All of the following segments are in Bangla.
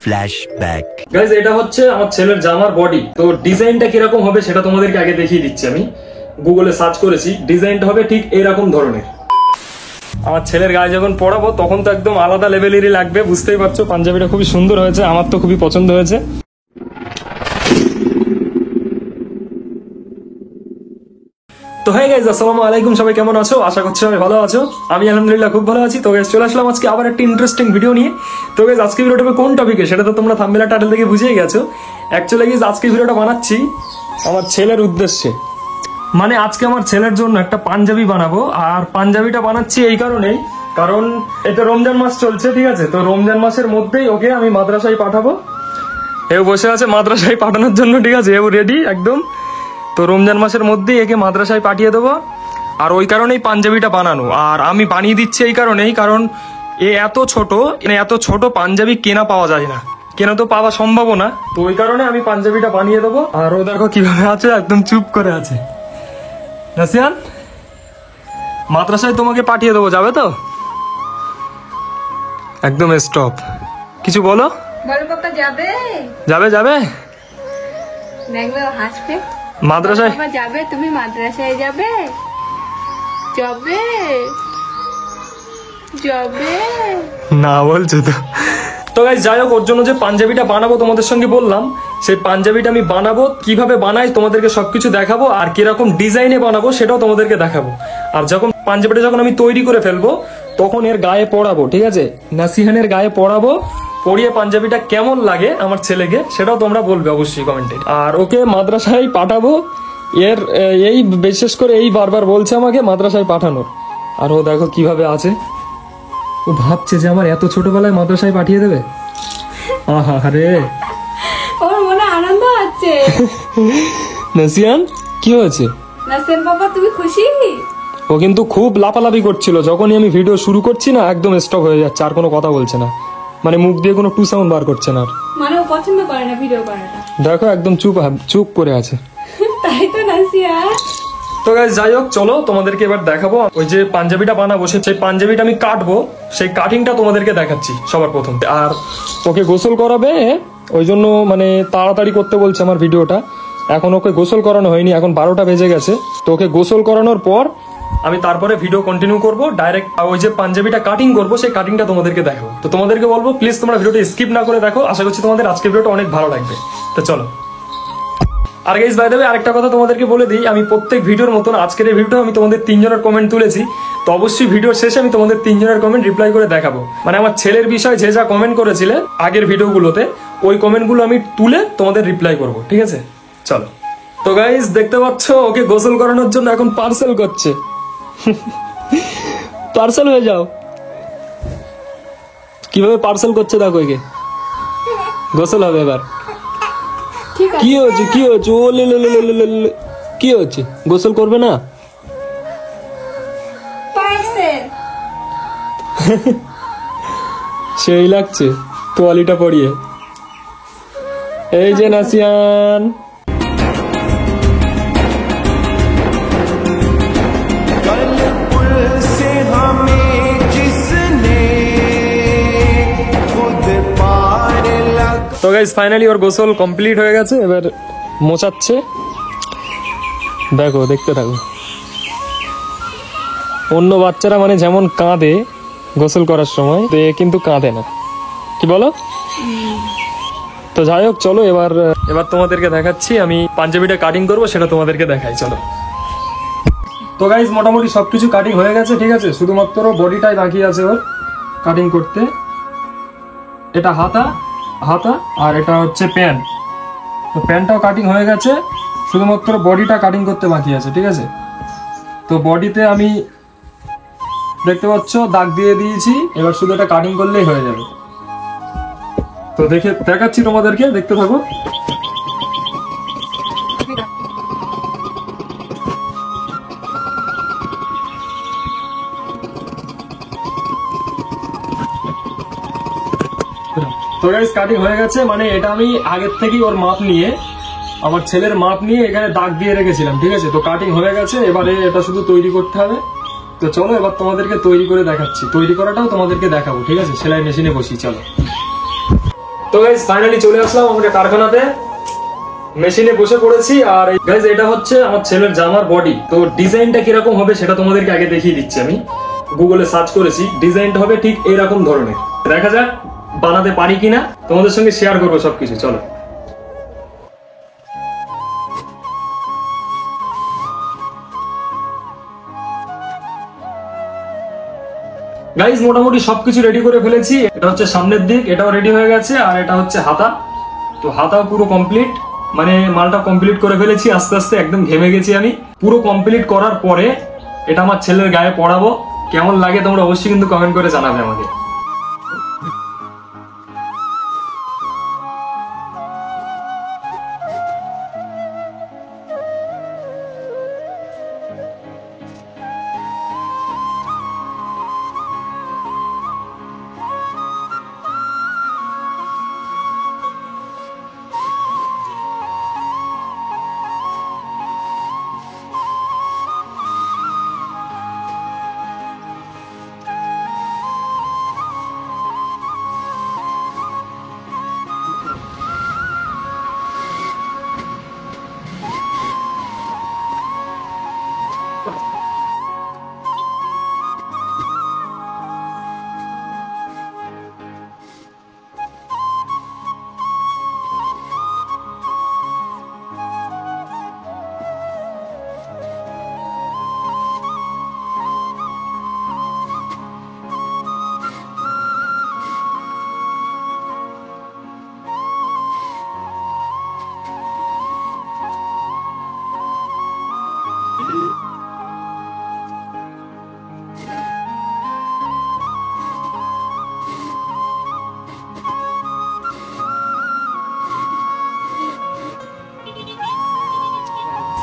ফ্ল্যাশব্যাক। গাইস, এটা হচ্ছে আমার ছেলের জামার বডি। তো ডিজাইনটা কিরকম হবে সেটা তোমাদেরকে আগে দেখিয়ে দিচ্ছি। আমি গুগলে সার্চ করেছি, ডিজাইনটা হবে ঠিক এরকম ধরনের। আমার ছেলের গায়ে যখন পড়াবো তখন তো একদম আলাদা লেভেলেরই লাগবে, বুঝতেই পারছো। পাঞ্জাবিটা খুবই সুন্দর হয়েছে, আমার তো খুবই পছন্দ হয়েছে। তো হ্যাঁ গাইস, আসসালামু আলাইকুম, সবাই কেমন আছো? আশা করছি সবাই ভালো আছো। আমি আলহামদুলিল্লাহ খুব ভালো আছি। তো গাইস, চলে আসলাম আজকে আবার একটা ইন্টারেস্টিং ভিডিও নিয়ে। তো গাইস, আজকে ভিডিওটা কোন টপিকে সেটা তো তোমরা থাম্বনেল টাইটেল থেকে বুঝেই গেছো। অ্যাকচুয়ালি গাইস, আজকে ভিডিওটা বানাচ্ছি আমার ছেলের উদ্দেশ্যে। মানে আজকে আমার ছেলের জন্য একটা পাঞ্জাবি বানাবো। আর পাঞ্জাবিটা বানাচ্ছি এই কারণেই, কারণ এটা রমজান মাস চলছে, ঠিক আছে? তো রমজান মাসের মধ্যেই ওকে আমি মাদ্রাসায় পাঠাবো। এও বসে আছে মাদ্রাসায় পাঠানোর জন্য, ঠিক আছে? এও রেডি একদম। তো রমজান মাসের মধ্যেই একে মাদ্রাসায় পাঠিয়ে দেবো। আর ওই কারণেই পাঞ্জাবিটা বানানো। আর আমি বানিয়ে দিচ্ছি এই কারণেই, কারণ এত ছোট পাঞ্জাবি কেনা পাওয়া যায় না, কেনা তো পাওয়া সম্ভব না। তো ওই কারণে আমি পাঞ্জাবিটা বানিয়ে দেবো। আর ও দেখো কিভাবে আছে, একদম চুপ করে আছে। নাসিয়ান, মাদ্রাসায় তোমাকে পাঠিয়ে দেবো, যাবে তো? একদম স্টপ। কিছু বলো। বলো পাপা, যাবে? যাবে যাবে দেখবে ও হাসবে। মাদ্রাসায় বাবা যাবে? তুমি মাদ্রাসায় যাবে? যাবে যাবে না বলছো তো। তো গাইস, যাই হোক, ওর জন্য যে পাঞ্জাবিটা বানাবো তোমাদের সঙ্গে বললাম, সেই পাঞ্জাবিটা আমি বানাবো, কিভাবে বানাই তোমাদেরকে সবকিছু দেখাবো। আর কিরকম ডিজাইনে বানাবো সেটাও তোমাদেরকে দেখাবো। আর যখন পাঞ্জাবিটা যখন আমি তৈরি করে ফেলবো তখন এর গায়ে পরাবো, ঠিক আছে? নাসিহানের গায়ে পরাবো, পরিয়ে পাঞ্জাবিটা কেমন লাগে আমার ছেলেকে সেটাও তোমরা বলবে অবশ্যই কমেন্টে। আর ওকে মাদ্রাসায় পাঠাবো। এর এই বিশেষ করে এই বারবার বলছে আমাকে মাদ্রাসায় পাঠানোর। আর ও দেখো কিভাবে আছে, ও ভাবছে যে আমার এত ছোটবেলায় মাদ্রাসায় পাঠিয়ে দেবে। আহা রে, ওর মনে আনন্দ হচ্ছে। নাসিয়ান, কি হয়েছে? নাসিয়ান বাবা, তুমি খুশি? ও কিন্তু খুব লাফালাফি করছিল, যখনই আমি ভিডিও শুরু করছি না একদম স্টপ হয়ে যাচ্ছে, আর কোনো কথা বলছে না, মানে মুখ দিয়ে কোনো টু সাউন্ড বার করছে না। মানে ও পছন্দ করে না ভিডিও করাটা। দেখো একদম চুপ করে আছে। তাই তো নাসিয়ান। তো গাইস, যাই হোক, চলো তোমাদেরকে এবার দেখাবো ওই যে পাঞ্জাবিটা বানাবো, সেই পাঞ্জাবিটা আমি কাটবো, সেই কাটিংটা তোমাদেরকে দেখাচ্ছি সবার প্রথম। আর ওকে গোসল করাবে, ওই জন্য মানে তাড়াতাড়ি করতে বলছে আমার ভিডিওটা। এখন ওকে গোসল করানো হয়নি, এখন 12টা বেজে গেছে। তো ওকে গোসল করানোর পর আমি তারপরে ভিডিও কন্টিনিউ করবো, ডাইরেক্ট ওই যে পাঞ্জাবিটা কাটিং করবো সেই কাটিংটা তোমাদেরকে দেখাবো। তো তোমাদেরকে বলবো প্লিজ তোমরা ভিডিওটা স্কিপ না করে দেখো, আশা করছি তোমাদের আজকের ভিডিওটা অনেক ভালো লাগবে। তো চলো। আর গাইস, বাই দ্য ওয়ে, আরেকটা কথা তোমাদেরকে বলে দিই, আমি প্রত্যেক ভিডিওর মতন আজকের এই ভিডিওটা আমি তোমাদের 3 জনের কমেন্ট তুলেছি। তো অবশ্যই ভিডিওর শেষে আমি তোমাদের 3 জনের কমেন্ট রিপ্লাই করে দেখাবো। মানে আমার ছেলের বিষয়ে যে যা কমেন্ট করেছিলে আগের ভিডিওগুলোতে, ওই কমেন্টগুলো আমি তুলে তোমাদের রিপ্লাই করব, ঠিক আছে? চলো। তো গাইস, দেখতে পাচ্ছ ওকে গোসল করানোর জন্য এখন পার্সেল করছে। পার্সেল হয়ে যাও। কিভাবে পার্সেল করছে দেখো, একে গোসল হবে এবার। কি হচ্ছে ও কি হচ্ছে, গোসল করবে না? সেই লাগছে তোয়ালিটা পরিয়ে। এই যে নাসিয়ান, তো গাইস, ফাইনালি ওর গোসল কমপ্লিট হয়ে গেছে, এবার মোছাচ্ছে। দেখো, দেখতে থাকো। অন্য বাচ্চারা মানে যেমন কাঁদে গোসল করার সময়, তো এ কিন্তু কাঁদে না, কি বলো? তো যাই হোক, চলো এবার তোমাদেরকে দেখাচ্ছি আমি পাঞ্জাবিটা কাটিং করবো, সেটা তোমাদেরকে দেখাই, চলো। তো গাইস, মোটামুটি সবকিছু কাটিং হয়ে গেছে, ঠিক আছে? শুধুমাত্র বডিটাই বাকি আছে ওর কাটিং করতে। এটা হাতা আর এটা হচ্ছে প্যান্ট। তো প্যান্টটাও কাটিং হয়ে গেছে, শুধুমাত্র বডিটা কাটিং করতে বাকি আছে, ঠিক আছে? তো বডিতে আমি দেখতে পাচ্ছ দাগ দিয়ে দিয়েছি, এবার শুধু এটা কাটিং করলেই হয়ে যাবে। তো দেখাচ্ছি তোমাদেরকে, দেখতে থাকো। তো গাইস, কাটিং হয়ে গেছে। মানে এটা আমি আগের থেকেই ওর মাপ নিয়ে, আমার ছেলের মাপ নিয়ে এখানে দাগ দিয়ে রেখেছিলাম, ঠিক আছে? তো কাটিং হয়ে গেছে, এবারে এটা শুধু তৈরি করতে হবে। তো চলো এবার তোমাদেরকে তৈরি করে দেখাচ্ছি, তৈরি করাটাও তোমাদেরকে দেখাবো, ঠিক আছে? সেলাই মেশিনে বসি, চলো। তো গাইজ ফাইনালি চলে আসলাম আমাদের কারখানাতে, মেশিনে বসে পড়েছি। আর গাইজ এটা হচ্ছে আমার ছেলের জামার বডি। তো ডিজাইনটা কিরকম হবে সেটা তোমাদেরকে আগে দেখিয়ে দিচ্ছি। আমি গুগলে সার্চ করেছি, ডিজাইনটা হবে ঠিক এরকম ধরনের। দেখা যাক বানাতে পারি কিনা, তোমাদের সঙ্গে শেয়ার করবো সবকিছু। চলো গাইজ মোটামুটি সবকিছু রেডি করে ফেলেছি। এটা হচ্ছে সামনের দিক, এটাও রেডি হয়ে গেছে। আর এটা হচ্ছে হাতা, তো হাতাও পুরো কমপ্লিট, মানে মালটা কমপ্লিট করে ফেলেছি। আস্তে আস্তে একদম ঘেমে গেছি আমি। পুরো কমপ্লিট করার পরে এটা আমার ছেলের গায়ে পরাবো। কেমন লাগে তোমরা অবশ্যই কিন্তু কমেন্ট করে জানাবে আমাকে।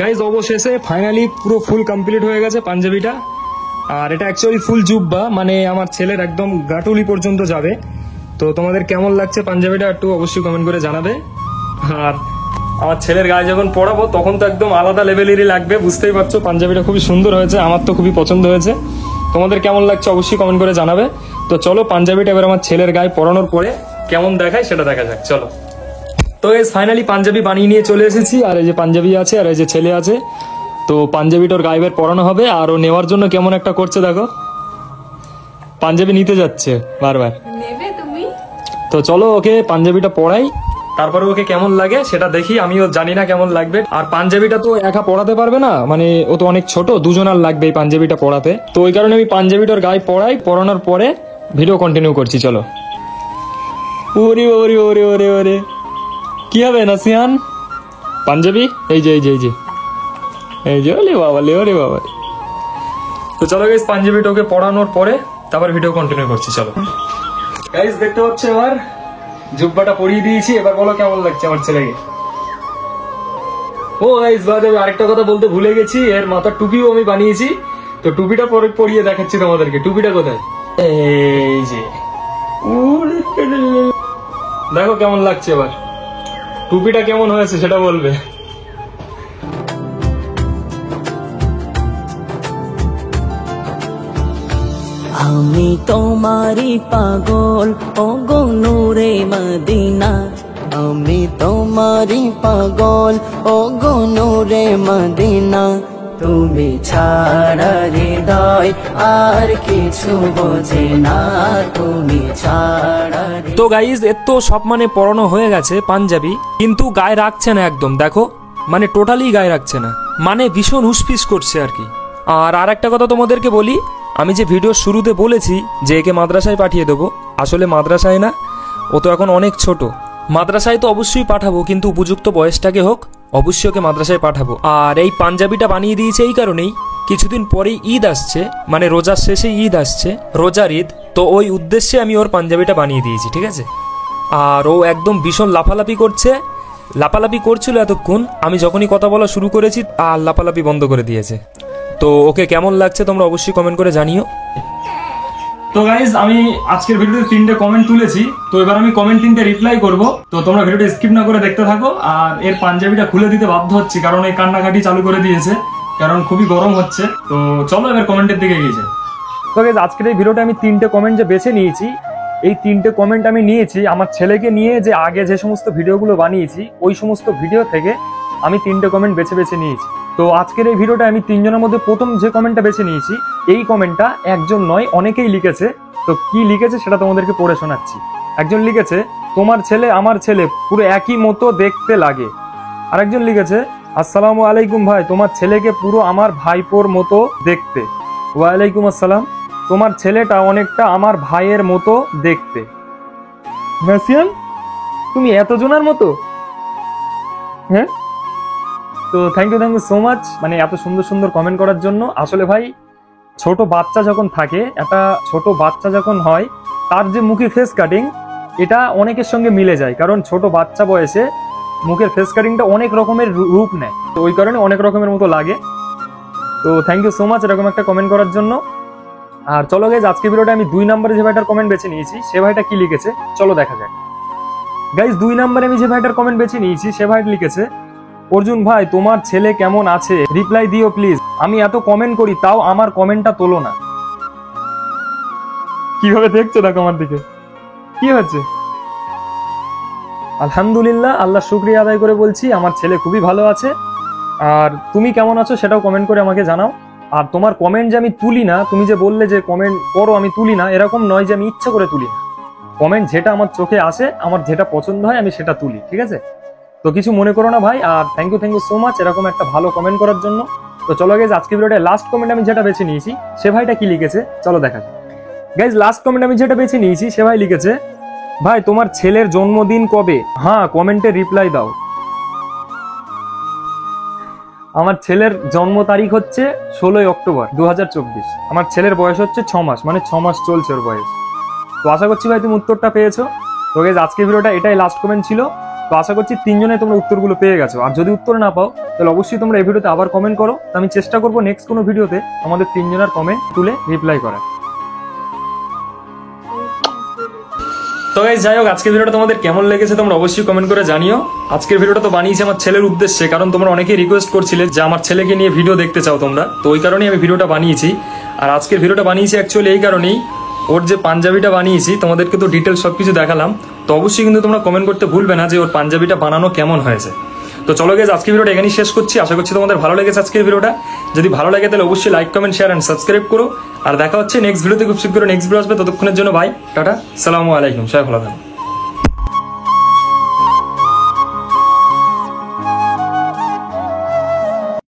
গাইজ অবশেষে ফাইনালি পুরো ফুল কমপ্লিট হয়ে গেছে পাঞ্জাবিটা। আর এটা অ্যাকচুয়ালি ফুল জুব্বা, মানে আমার ছেলের একদম গাটুলি পর্যন্ত যাবে। তো তোমাদের কেমন লাগছে পাঞ্জাবিটা একটু অবশ্যই কমেন্ট করে জানাবে। আর আমার ছেলের গায়ে যখন পড়াবো তখন তো একদম আলাদা লেভেলেরই লাগবে, বুঝতেই পারছো। পাঞ্জাবিটা খুবই সুন্দর হয়েছে, আমার তো খুবই পছন্দ হয়েছে। তোমাদের কেমন লাগছে অবশ্যই কমেন্ট করে জানাবে। তো চলো পাঞ্জাবিটা এবার আমার ছেলের গায়ে পরানোর পরে কেমন দেখায় সেটা দেখা যাক। চলো। তো এই ফাইনালি পাঞ্জাবি বানিয়ে নিয়ে চলে এসেছি। আর এই যে পাঞ্জাবি আছে আর এই যে ছেলে আছে, তো পাঞ্জাবিটার গায়ে বের পরানো হবে। আর ও নেওয়ার জন্য কেমন একটা করছে দেখো, পাঞ্জাবি নিতে যাচ্ছে বারবার। নেবে তুমি? তো চলো ওকে পাঞ্জাবিটা পরাই, তারপরে ওকে কেমন লাগে সেটা দেখি। আমিও জানি না কেমন লাগবে। আর পাঞ্জাবিটা তো একা পরাতে পারবে না, মানে ও তো অনেক ছোট, দুজনার লাগবে এই পাঞ্জাবিটা পরাতে। তো ওই কারণে আমি পাঞ্জাবিটার গায়ে পরাই, পরানোর পরে ভিডিও কন্টিনিউ করছি। চলো। ওরে ওরে ওরে ওরে ওরে, কি হবে নাসিয়ান? পাঞ্জাবি এই যে এই যে এই যে এই যে, ওলে বাবা লে, ওরে বাবা। তো চলো গাইস, পাঞ্জাবিটা ওকে পরানোর পরে তারপর ভিডিও কন্টিনিউ করছি। চলো গাইস, দেখতে পাচ্ছ এবার জুব্বাটা পরিয়ে দিয়েছি। এবার বলো কেমন লাগছে আমার ছেলেকে। ও গাইস, বাদে আরেকটা কথা বলতে ভুলে গেছি, এর মাথার টুপিও আমি বানিয়েছি। তো টুপিটা পরে পরিয়ে দেখাচ্ছি তোমাদেরকে। টুপিটা কোথায়? এই যে, দেখো কেমন লাগছে। এবার টুপিটা কেমন হয়েছে সেটা বলবে। আমি তোমারি পাগল, ওগো নূরে মদিনা। আমি তোমারি পাগল, ওগো নূরে মদিনা। তুমি ছাড়া হৃদয় আর কিছু বোঝে না, তুমি ছাড়া। তো গাইজ, এর তো সব মানে পরানো হয়ে গেছে পাঞ্জাবি, কিন্তু গায়ে রাখছে না একদম। দেখো মানে টোটালি গায়ে রাখছে না, মানে ভীষণ উসফিস করছে আর কি। আর একটা কথা তোমাদেরকে বলি, আমি যে ভিডিওর শুরুতে বলেছি যে একে মাদ্রাসায় পাঠিয়ে দেবো, আসলে মাদ্রাসায় না, ও তো এখন অনেক ছোট। মাদ্রাসায় তো অবশ্যই পাঠাবো, কিন্তু উপযুক্ত বয়সটাকে হোক, অবশ্যই ওকে মাদ্রাসায় পাঠাবো। আর এই পাঞ্জাবিটা বানিয়ে দিয়েছে এই কারণেই, কিছুদিন পরেই ঈদ আসছে, মানে রোজার শেষে ঈদ আসছে, রোজার ঈদ। তো ওই উদ্দেশ্যে আমি ওর পাঞ্জাবিটা বানিয়ে দিয়েছি, ঠিক আছে। আর ও একদম ভীষণ লাফালাফি করছে, লাফালাফি করছিল এতক্ষণ। আমি যখনই কথা বলা শুরু করেছি আর লাফালাফি বন্ধ করে দিয়েছে। তো ওকে কেমন লাগছে তোমরা অবশ্যই কমেন্ট করে জানিও। তো গাইজ, আমি আজকের ভিডিওতে 3টে কমেন্ট তুলেছি। তো এবার আমি কমেন্ট 3টে রিপ্লাই করব। তো তোমরা ভিডিওটা স্কিপ না করে দেখতে থাকো। আর এর পাঞ্জাবিটা খুলে দিতে বাধ্য হচ্ছি, কারণ এই কান্নাকাটি চালু করে দিয়েছে, কারণ খুবই গরম হচ্ছে। তো চলো এবার কমেন্টের দিকে গিয়েছে। তো গাইজ, আজকের এই ভিডিওটা আমি 3টে কমেন্ট যে বেছে নিয়েছি, এই 3টে কমেন্ট আমি নিয়েছি আমার ছেলেকে নিয়ে, যে আগে যে সমস্ত ভিডিওগুলো বানিয়েছি ওই সমস্ত ভিডিও থেকে আমি 3টে কমেন্ট বেছে বেছে নিয়েছি। তো আজকের এই ভিডিওটা আমি 3জনের মধ্যে প্রথম যে কমেন্টটা বেছে নিয়েছি, এই কমেন্টটা একজন নয় অনেকেই লিখেছে। তো কি লিখেছে সেটা তোমাদেরকে পড়ে শোনাচ্ছি। একজন লিখেছে, তোমার ছেলে আমার ছেলে পুরো একই মতো দেখতে লাগে। আরেকজন লিখেছে, আসসালামু আলাইকুম ভাই, তোমার ছেলেকে পুরো আমার ভাইপোর মতো দেখতে। ওয়ালাইকুম আসসালাম, তোমার ছেলেটা অনেকটা আমার ভাইয়ের মতো দেখতে। নাসিয়ান, তুমি এতজনের মতো? হ্যাঁ, তো থ্যাংক ইউ সো মাচ, মানে এত সুন্দর সুন্দর কমেন্ট করার জন্য। আসলে ভাই, ছোট বাচ্চা যখন থাকে, একটা ছোট বাচ্চা যখন হয়, তার যে মুখের ফেস কাটিং, এটা অনেকের সঙ্গে মিলে যায়। কারণ ছোট বাচ্চা বয়সে মুখের ফেস কাটিংটা অনেক রকমের রূপ নেয়, তো ওই কারণে অনেক রকমের মতো লাগে। তো থ্যাংক ইউ সো মাচ এরকম একটা কমেন্ট করার জন্য। আর চলো গাইজ, আজকে ভিডিওটা আমি 2 নম্বরে যে ভাইটার কমেন্ট বেছে নিয়েছি সে ভাইটা কি লিখেছে চলো দেখা যাক। গাইজ, 2 নম্বরে আমি যে ভাইটার কমেন্ট বেছে নিয়েছি সে ভাইটা লিখেছে, অর্জুন ভাই তোমার ছেলে কেমন আছে, রিপ্লাই দিও প্লিজ, আমি এত কমেন্ট করি তাও আমার কমেন্টটা তোলো না। কিভাবে দেখছো দেখো আমার দিকে, কি হচ্ছে? আলহামদুলিল্লাহ, আল্লাহ শুকরিয়া আদায় করে বলছি আমার ছেলে খুবই ভালো আছে। আর তুমি কেমন আছো সেটাও কমেন্ট করে আমাকে জানাও। আর তোমার কমেন্ট যে আমি তুলি না, তুমি যে বললে যে কমেন্ট করো আমি তুলি না, এরকম নয় যে আমি ইচ্ছা করে তুলি না। কমেন্ট যেটা আমার চোখে আসে, আমার যেটা পছন্দ হয় আমি সেটা তুলি, ঠিক আছে? তো কিছু মনে করো না ভাই। আর থ্যাংক ইউ সো মাচ এরকম একটা ভালো কমেন্ট করার জন্য। তো চলো গাইজ, আজকে ভিডিওটা লাস্ট কমেন্ট আমি যেটা বেছে নিয়েছি সে ভাইটা কি লিখেছে চলো দেখা যাক। গাইজ, লাস্ট কমেন্ট আমি যেটা বেছে নিয়েছি সে ভাই লিখেছে, ভাই তোমার ছেলের জন্মদিন কবে? হ্যাঁ, কমেন্টে রিপ্লাই দাও। আমার ছেলের জন্ম তারিখ হচ্ছে 16 অক্টোবর 2024। আমার ছেলের বয়স হচ্ছে 6 মাস, মানে 6 মাস চলছে ওর বয়স। তো আশা করছি ভাই তুমি উত্তরটা পেয়েছো। তো গাইজ, আজকের ভিডিওটা এটাই লাস্ট কমেন্ট ছিল। তো আশা করছি 3জনে তোমরা উত্তরগুলো পেয়ে গেছো। আর যদি উত্তর না পাও তাহলে অবশ্যই তোমরা এই ভিডিওতে আবার কমেন্ট করো। তো আমি চেষ্টা করবো নেক্সট কোনো ভিডিওতে আমাদের 3জনের কমেন্ট তুলে রিপ্লাই করার। তো গাইস, যাই হোক, আজকের ভিডিওটা তোমাদের কেমন লেগেছে তোমরা অবশ্যই কমেন্ট করে জানিও। আজকের ভিডিওটা তো বানিয়েছি আমার ছেলের উদ্দেশ্যে, কারণ তোমরা অনেকেই রিকোয়েস্ট করছিলে যে আমার ছেলেকে নিয়ে ভিডিও দেখতে চাও তোমরা, তো ওই কারণেই আমি ভিডিওটা বানিয়েছি। আর আজকের ভিডিওটা বানিয়েছি অ্যাকচুয়ালি এই কারণেই, ওর যে পাঞ্জাবিটা বানিয়েছি তোমাদেরকে তো ডিটেলস সবকিছু দেখালাম। তো অবশ্যই কিন্তু তোমরা কমেন্ট করতে ভুলবে না যে ওর পাঞ্জাবিটা বানানো কেমন হয়েছে। তো চলো গাইস, আজকের ভিডিওটা এখানেই শেষ করছি। আশা করছি তোমাদের ভালো লেগেছে আজকের ভিডিওটা। যদি ভালো লাগে তাহলে অবশ্যই like, comment, share and subscribe করো। আর দেখা হচ্ছে নেক্সট ভিডিওতে, খুব শীঘ্রই নেক্সট ভিডিও আসবে। ততক্ষণের জন্য বাই, টাটা, সালামু আলাইকুম, সবাই ভালো থাকবেন।